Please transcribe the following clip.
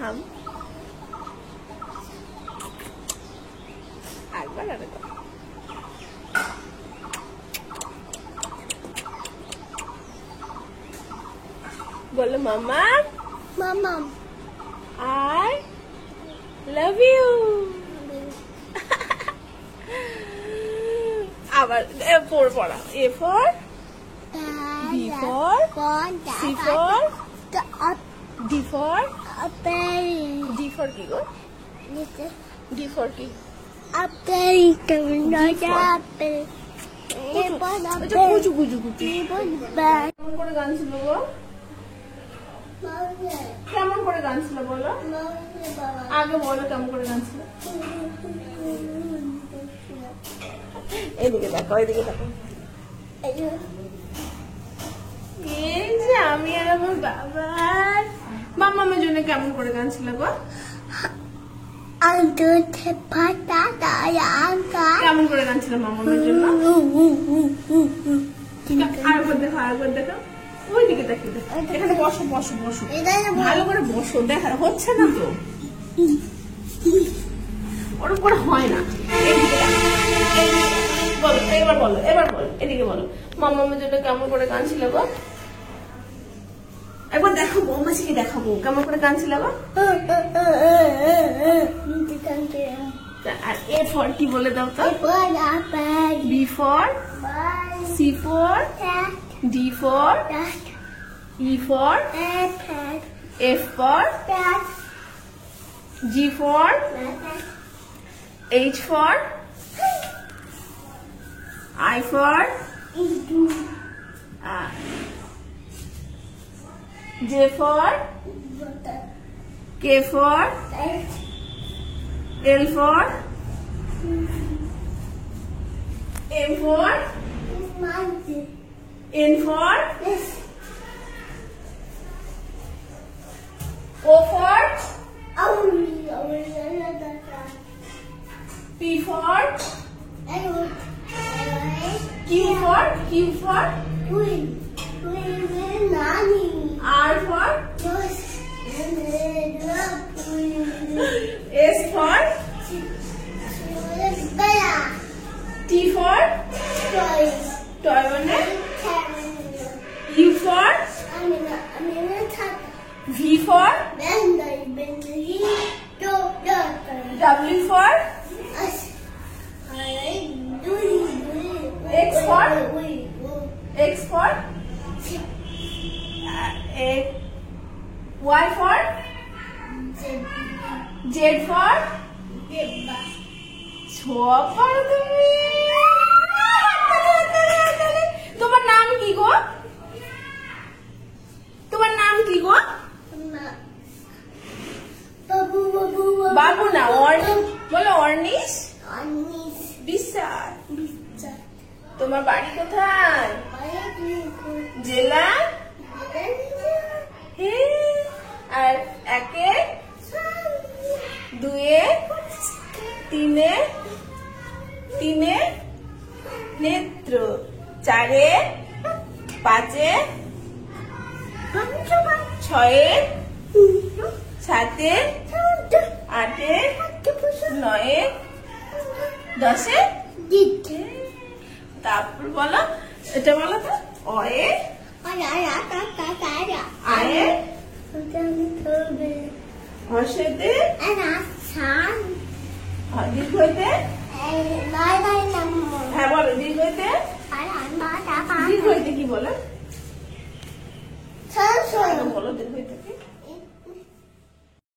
মাম্মাম একবার আরেকবার বলো মাম্মাম মাম্মাম I love you আবার A4 পড়া A for B for C for D for D for কি গো D for কি কুচু কুচু কুচু কেমন করে গান ছিল গো কেমন করে গান ছিল বলো আগে বলো কেমন করে গান ছিল এদিকে দেখো এদিকে দেখো এই যে আমি আর আমার বাবার মাম্মামের জন্য কেমন করে গান ছিল গো কেমন করে গান ছিল মাম্মামের জন্য আরেকবার দেখো আরেকবার দেখো ওইদিকে দেখো এখানে বসো বসো বসো ভালো করে বসো দেখা হচ্ছে না তো ওর উপরে হয় না বলো এবার বলো এদিকে বলো মাম্মামের জন্য কেমন করে গান ছিল গো একবার দেখো বৌমাসিকে দেখাবো কেমন করে গান ছিল গো আর A for কি বলে দাও তো B for C for D for E for F for G for H for I for J for K for L for M for N for O for P for Q for R for S for T for toy মানে U for V for W for X for Y for Z for সব পারো তুমি তোমার নাম কি গো বাবু না বলো Ornish বিশ্বাস তোমার বাড়ি কোথায় জেলা আর 1 2 3 নেত্র 4 5 6 7 8 9 10 তারপর বলো এটা বলো তো অয়ে আয়ে হর্ষেতে দীর্ঘইতে হ্যাঁ বলো দীর্ঘইতে কি বলো